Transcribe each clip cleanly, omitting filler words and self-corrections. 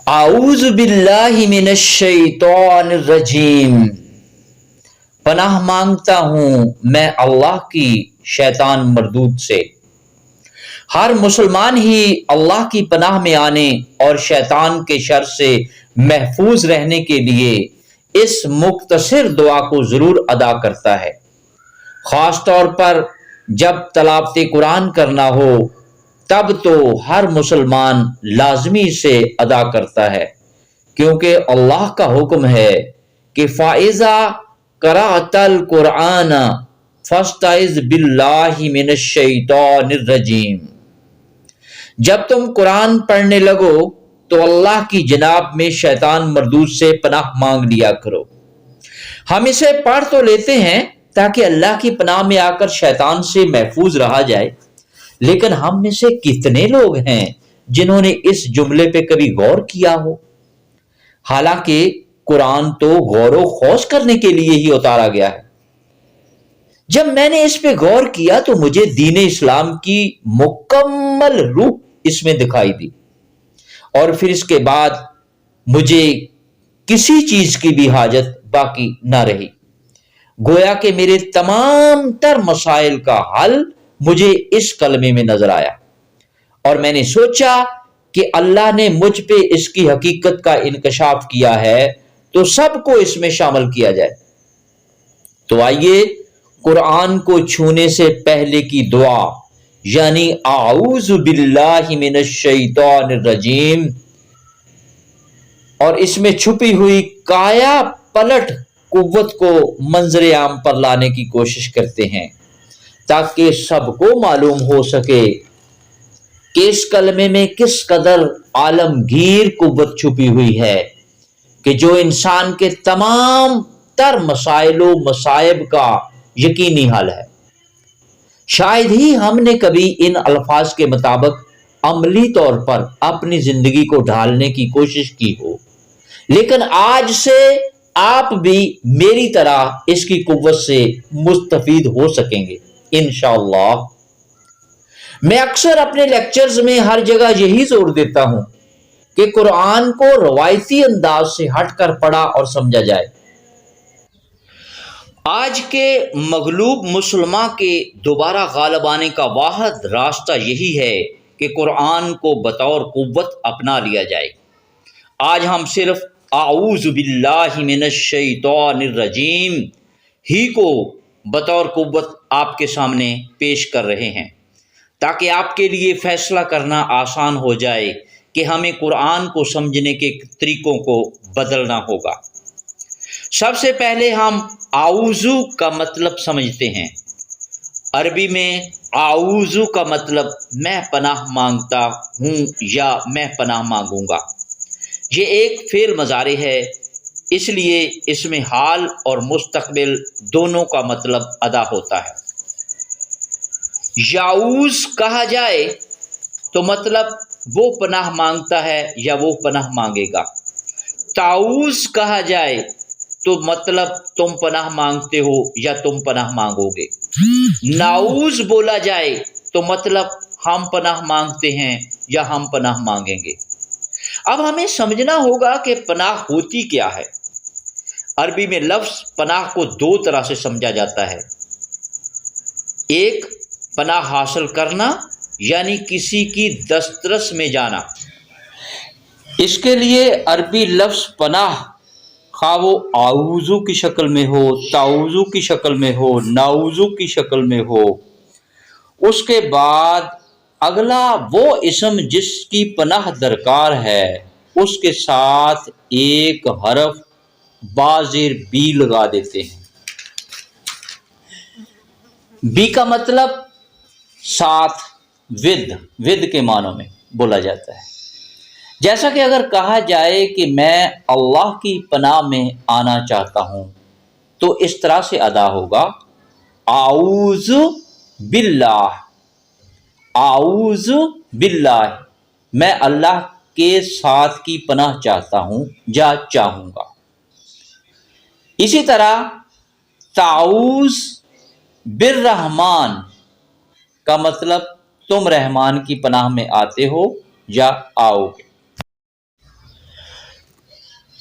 اعوذ باللہ من الشیطان الرجیم، پناہ مانگتا ہوں میں اللہ کی شیطان مردود سے۔ ہر مسلمان ہی اللہ کی پناہ میں آنے اور شیطان کے شر سے محفوظ رہنے کے لیے اس مختصر دعا کو ضرور ادا کرتا ہے، خاص طور پر جب تلاوت قرآن کرنا ہو تب تو ہر مسلمان لازمی سے ادا کرتا ہے، کیونکہ اللہ کا حکم ہے کہ فَإِذَا قَرَأْتَ الْقُرْآنَ فَاسْتَعِذْ بِاللَّهِ مِنَ الشَّيْطَانِ الرَّجِيمِ۔ جب تم قرآن پڑھنے لگو تو اللہ کی جناب میں شیطان مردود سے پناہ مانگ لیا کرو۔ ہم اسے پڑھ تو لیتے ہیں تاکہ اللہ کی پناہ میں آ کر شیطان سے محفوظ رہا جائے، لیکن ہم میں سے کتنے لوگ ہیں جنہوں نے اس جملے پہ کبھی غور کیا ہو؟ حالانکہ قرآن تو غور و خوض کرنے کے لیے ہی اتارا گیا ہے۔ جب میں نے اس پہ غور کیا تو مجھے دین اسلام کی مکمل روح اس میں دکھائی دی، اور پھر اس کے بعد مجھے کسی چیز کی بھی حاجت باقی نہ رہی۔ گویا کہ میرے تمام تر مسائل کا حل مجھے اس کلمے میں نظر آیا، اور میں نے سوچا کہ اللہ نے مجھ پہ اس کی حقیقت کا انکشاف کیا ہے تو سب کو اس میں شامل کیا جائے۔ تو آئیے قرآن کو چھونے سے پہلے کی دعا یعنی اعوذ باللہ من الشیطان الرجیم اور اس میں چھپی ہوئی کایا پلٹ قوت کو منظر عام پر لانے کی کوشش کرتے ہیں، تاکہ سب کو معلوم ہو سکے کہ اس کلمے میں کس قدر عالمگیر قوت چھپی ہوئی ہے کہ جو انسان کے تمام تر مسائل و مصائب کا یقینی حل ہے۔ شاید ہی ہم نے کبھی ان الفاظ کے مطابق عملی طور پر اپنی زندگی کو ڈھالنے کی کوشش کی ہو، لیکن آج سے آپ بھی میری طرح اس کی قوت سے مستفید ہو سکیں گے انشاءاللہ۔ میں اکثر اپنے لیکچرز میں ہر جگہ یہی زور دیتا ہوں کہ قرآن کو روایتی انداز سے ہٹ کر پڑھا اور سمجھا جائے۔ آج کے مغلوب مسلمان کے دوبارہ غالب آنے کا واحد راستہ یہی ہے کہ قرآن کو بطور قوت اپنا لیا جائے۔ آج ہم صرف اعوذ باللہ من الشیطان الرجیم ہی کو بطور قوت آپ کے سامنے پیش کر رہے ہیں، تاکہ آپ کے لیے فیصلہ کرنا آسان ہو جائے کہ ہمیں قرآن کو سمجھنے کے طریقوں کو بدلنا ہوگا۔ سب سے پہلے ہم اعوذ کا مطلب سمجھتے ہیں۔ عربی میں اعوذ کا مطلب میں پناہ مانگتا ہوں یا میں پناہ مانگوں گا۔ یہ ایک فعل مضارع ہے، اس لیے اس میں حال اور مستقبل دونوں کا مطلب ادا ہوتا ہے۔ یعوذ کہا جائے تو مطلب وہ پناہ مانگتا ہے یا وہ پناہ مانگے گا۔ تعوذ کہا جائے تو مطلب تم پناہ مانگتے ہو یا تم پناہ مانگو گے۔ نعوذ بولا جائے تو مطلب ہم پناہ مانگتے ہیں یا ہم پناہ مانگیں گے۔ اب ہمیں سمجھنا ہوگا کہ پناہ ہوتی کیا ہے۔ عربی میں لفظ پناہ کو دو طرح سے سمجھا جاتا ہے۔ ایک، پناہ حاصل کرنا یعنی کسی کی دسترس میں جانا۔ اس کے لیے عربی لفظ پناہ خواہ وہ اعوذ کی شکل میں ہو، تعوذ کی شکل میں ہو، نعوذ کی شکل میں ہو، اس کے بعد اگلا وہ اسم جس کی پناہ درکار ہے اس کے ساتھ ایک حرف بازیر بی لگا دیتے ہیں۔ بی کا مطلب ساتھ، ود کے معنوں میں بولا جاتا ہے۔ جیسا کہ اگر کہا جائے کہ میں اللہ کی پناہ میں آنا چاہتا ہوں تو اس طرح سے ادا ہوگا اعوذ باللہ، اعوذ باللہ، میں اللہ کے ساتھ کی پناہ چاہتا ہوں یا چاہوں گا۔ اسی طرح تعوذ بالرحمن کا مطلب تم رحمان کی پناہ میں آتے ہو یا آؤ گے۔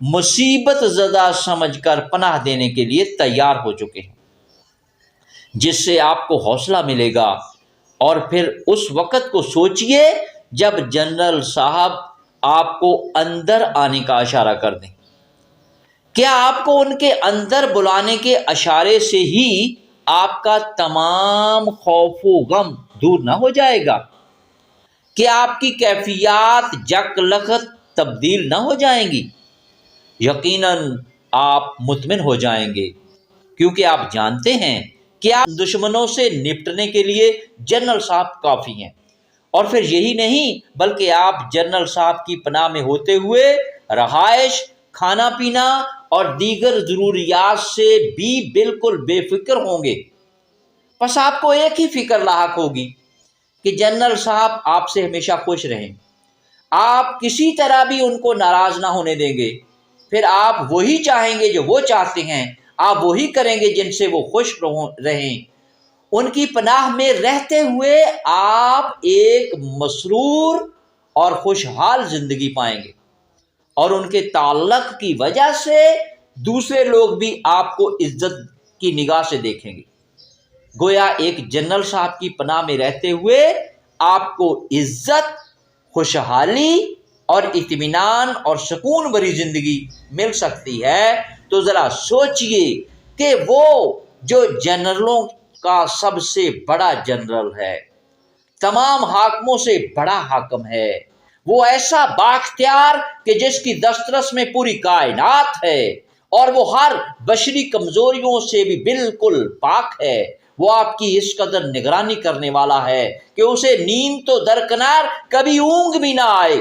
مصیبت زدہ سمجھ کر پناہ دینے کے لیے تیار ہو چکے ہیں، جس سے آپ کو حوصلہ ملے گا۔ اور پھر اس وقت کو سوچئے جب جنرل صاحب آپ کو اندر آنے کا اشارہ کر دیں۔ کیا آپ کو ان کے اندر بلانے کے اشارے سے ہی آپ کا تمام خوف و غم دور نہ ہو جائے گا؟ کیا آپ کی کیفیات یک لخت تبدیل نہ ہو جائیں گی؟ یقیناً آپ مطمئن ہو جائیں گے، کیونکہ آپ جانتے ہیں کہ آپ دشمنوں سے نپٹنے کے لیے جنرل صاحب کافی ہیں۔ اور پھر یہی نہیں بلکہ آپ جنرل صاحب کی پناہ میں ہوتے ہوئے رہائش، کھانا پینا اور دیگر ضروریات سے بھی بالکل بے فکر ہوں گے۔ بس آپ کو ایک ہی فکر لاحق ہوگی کہ جنرل صاحب آپ سے ہمیشہ خوش رہیں۔ آپ کسی طرح بھی ان کو ناراض نہ ہونے دیں گے۔ پھر آپ وہی چاہیں گے جو وہ چاہتے ہیں، آپ وہی کریں گے جن سے وہ خوش رہیں۔ ان کی پناہ میں رہتے ہوئے آپ ایک مسرور اور خوشحال زندگی پائیں گے، اور ان کے تعلق کی وجہ سے دوسرے لوگ بھی آپ کو عزت کی نگاہ سے دیکھیں گے۔ گویا ایک جنرل صاحب کی پناہ میں رہتے ہوئے آپ کو عزت، خوشحالی اور اطمینان اور سکون بھری زندگی مل سکتی ہے۔ تو ذرا سوچئے کہ وہ جو جنرلوں کا سب سے بڑا جنرل ہے، تمام حاکموں سے بڑا حاکم ہے، وہ ایسا بااختیار کہ جس کی دسترس میں پوری کائنات ہے، اور وہ ہر بشری کمزوریوں سے بھی بالکل پاک ہے، وہ آپ کی اس قدر نگرانی کرنے والا ہے کہ اسے نیند تو درکنار کبھی اونگ بھی نہ آئے،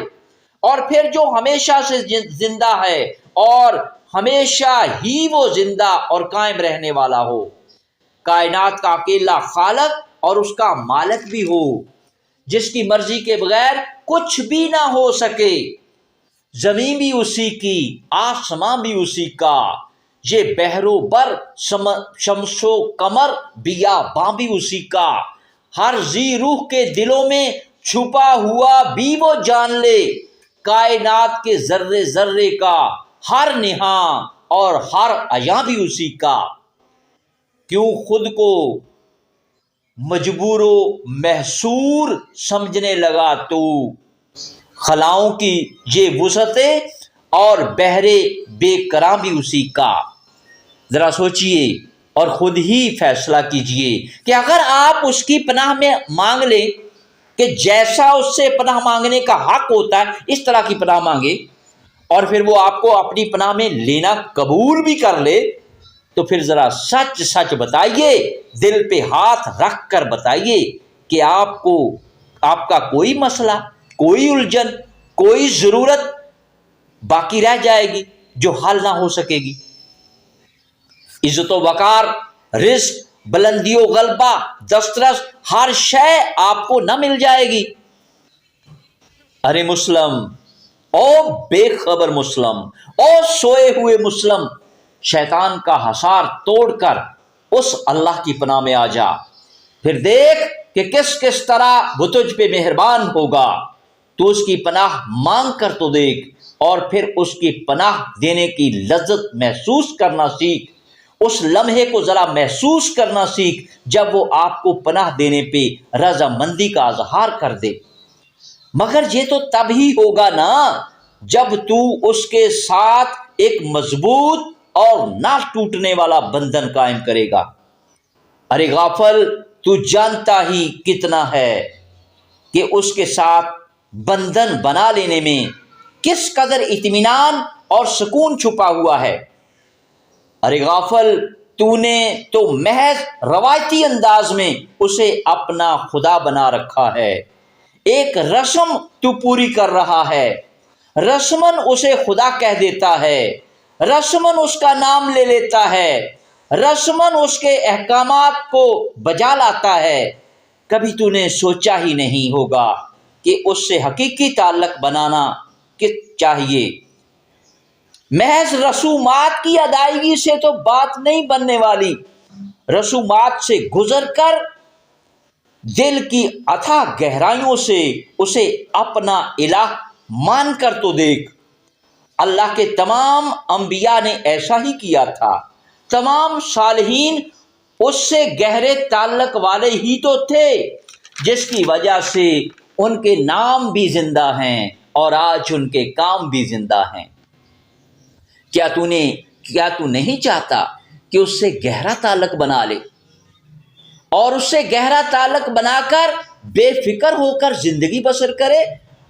اور پھر جو ہمیشہ سے زندہ ہے اور ہمیشہ ہی وہ زندہ اور قائم رہنے والا ہو، کائنات کا اکیلا خالق اور اس کا مالک بھی ہو، جس کی مرضی کے بغیر کچھ بھی نہ ہو سکے۔ زمین بھی اسی کی، آسمان بھی اسی کا، یہ بحر و بر، شمس و قمر، بیاباں بھی اسی کا، ہر ذی روح کے دلوں میں چھپا ہوا بھی وہ جان لے، کائنات کے ذرے ذرے کا ہر نہاں اور ہر عیاں بھی اسی کا۔ کیوں خود کو مجبور و محصور سمجھنے لگا تو؟ خلاؤں کی یہ وسعتیں اور بحرے بے کراں بھی اسی کا۔ ذرا سوچئے اور خود ہی فیصلہ کیجئے کہ اگر آپ اس کی پناہ میں مانگ لیں کہ جیسا اس سے پناہ مانگنے کا حق ہوتا ہے اس طرح کی پناہ مانگے، اور پھر وہ آپ کو اپنی پناہ میں لینا قبول بھی کر لے، تو پھر ذرا سچ سچ بتائیے، دل پہ ہاتھ رکھ کر بتائیے کہ آپ کو آپ کا کوئی مسئلہ، کوئی الجھن، کوئی ضرورت باقی رہ جائے گی جو حل نہ ہو سکے گی؟ عزت و وقار، رزق، بلندی و غلبہ، دسترس، ہر شے آپ کو نہ مل جائے گی؟ ارے مسلم، او بے خبر مسلم، او سوئے ہوئے مسلم، شیطان کا حصار توڑ کر اس اللہ کی پناہ میں آ جا، پھر دیکھ کہ کس طرح وہ تجھ پہ مہربان ہوگا۔ تو اس کی پناہ مانگ کر تو دیکھ، اور پھر اس کی پناہ دینے کی لذت محسوس کرنا سیکھ، اس لمحے کو ذرا محسوس کرنا سیکھ جب وہ آپ کو پناہ دینے پہ رضامندی کا اظہار کر دے۔ مگر یہ تو تب ہی ہوگا نا جب تو اس کے ساتھ ایک مضبوط اور نہ ٹوٹنے والا بندھن قائم کرے گا۔ ارے غافل، تو جانتا ہی کتنا ہے کہ اس کے ساتھ بندھن بنا لینے میں کس قدر اطمینان اور سکون چھپا ہوا ہے۔ ارے غافل، تو نے تو محض روایتی انداز میں اسے اپنا خدا بنا رکھا ہے، ایک رسم تو پوری کر رہا ہے، رسمن اسے خدا کہہ دیتا ہے، رسمن اس کا نام لے لیتا ہے، رسمن اس کے احکامات کو بجا لاتا ہے۔ کبھی تو نے سوچا ہی نہیں ہوگا کہ اس سے حقیقی تعلق بنانا چاہیے۔ محض رسومات کی ادائیگی سے تو بات نہیں بننے والی، رسومات سے گزر کر دل کی اتھاہ گہرائیوں سے اسے اپنا الہ مان کر تو دیکھ۔ اللہ کے تمام انبیاء نے ایسا ہی کیا تھا، تمام صالحین اس سے گہرے تعلق والے ہی تو تھے، جس کی وجہ سے ان کے نام بھی زندہ ہیں اور آج ان کے کام بھی زندہ ہیں۔ کیا تو نہیں چاہتا کہ اس سے گہرا تعلق بنا لے اور اس سے گہرا تعلق بنا کر بے فکر ہو کر زندگی بسر کرے،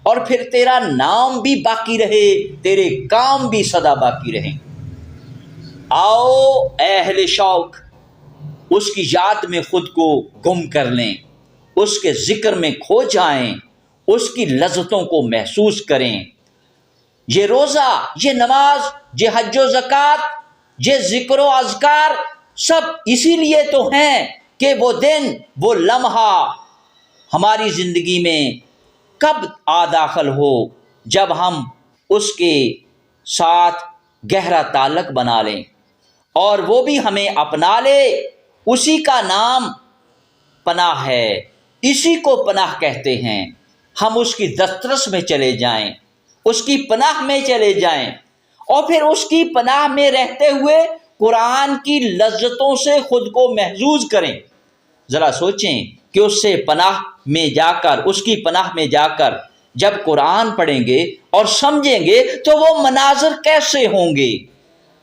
اور پھر تیرا نام بھی باقی رہے، تیرے کام بھی سدا باقی رہیں؟ آؤ اے اہل شوق، اس کی یاد میں خود کو گم کر لیں، اس کے ذکر میں کھو جائیں، اس کی لذتوں کو محسوس کریں۔ یہ روزہ، یہ نماز، یہ حج و زکوٰۃ، یہ ذکر و اذکار سب اسی لیے تو ہیں کہ وہ دن، وہ لمحہ ہماری زندگی میں کب داخل ہو جب ہم اس کے ساتھ گہرا تعلق بنا لیں اور وہ بھی ہمیں اپنا لے۔ اسی کا نام پناہ ہے، اسی کو پناہ کہتے ہیں۔ ہم اس کی دسترس میں چلے جائیں، اس کی پناہ میں چلے جائیں، اور پھر اس کی پناہ میں رہتے ہوئے قرآن کی لذتوں سے خود کو محظوظ کریں۔ ذرا سوچیں کہ اس کی پناہ میں جا کر جب قرآن پڑھیں گے اور سمجھیں گے تو وہ مناظر کیسے ہوں گے۔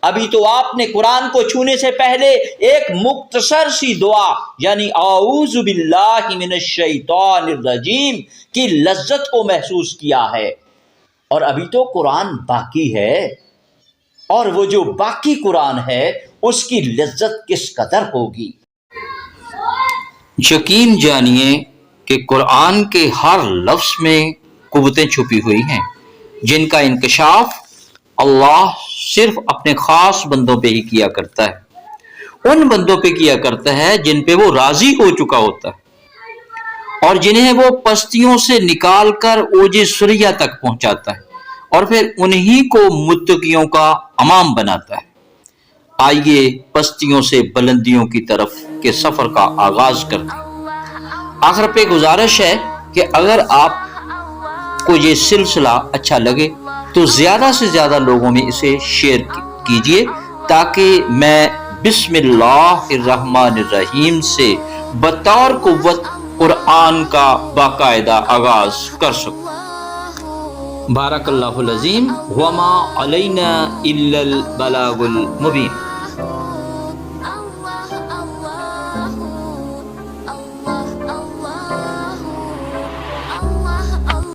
ابھی تو آپ نے قرآن کو چھونے سے پہلے ایک مختصر سی دعا یعنی اعوذ باللہ من الشیطان الرجیم کی لذت کو محسوس کیا ہے، اور ابھی تو قرآن باقی ہے، اور وہ جو باقی قرآن ہے اس کی لذت کس قدر ہوگی۔ یقین جانیے کہ قرآن کے ہر لفظ میں قوتیں چھپی ہوئی ہیں، جن کا انکشاف اللہ صرف اپنے خاص بندوں پہ ہی کیا کرتا ہے، ان بندوں پہ کیا کرتا ہے جن پہ وہ راضی ہو چکا ہوتا ہے، اور جنہیں وہ پستیوں سے نکال کر اوج سریا تک پہنچاتا ہے، اور پھر انہی کو متقیوں کا امام بناتا ہے۔ آئیے پستیوں سے بلندیوں کی طرف کے سفر کا آغاز کرتے ہیں۔ آخر پہ گزارش ہے کہ اگر آپ کو یہ سلسلہ اچھا لگے تو زیادہ سے زیادہ لوگوں میں اسے شیئر کیجیے، تاکہ میں بسم اللہ الرحمن الرحیم سے بطور قوت قرآن کا باقاعدہ آغاز کر سکوں۔ بارک اللہ العظیم، وما علینا الا البلاغ المبین۔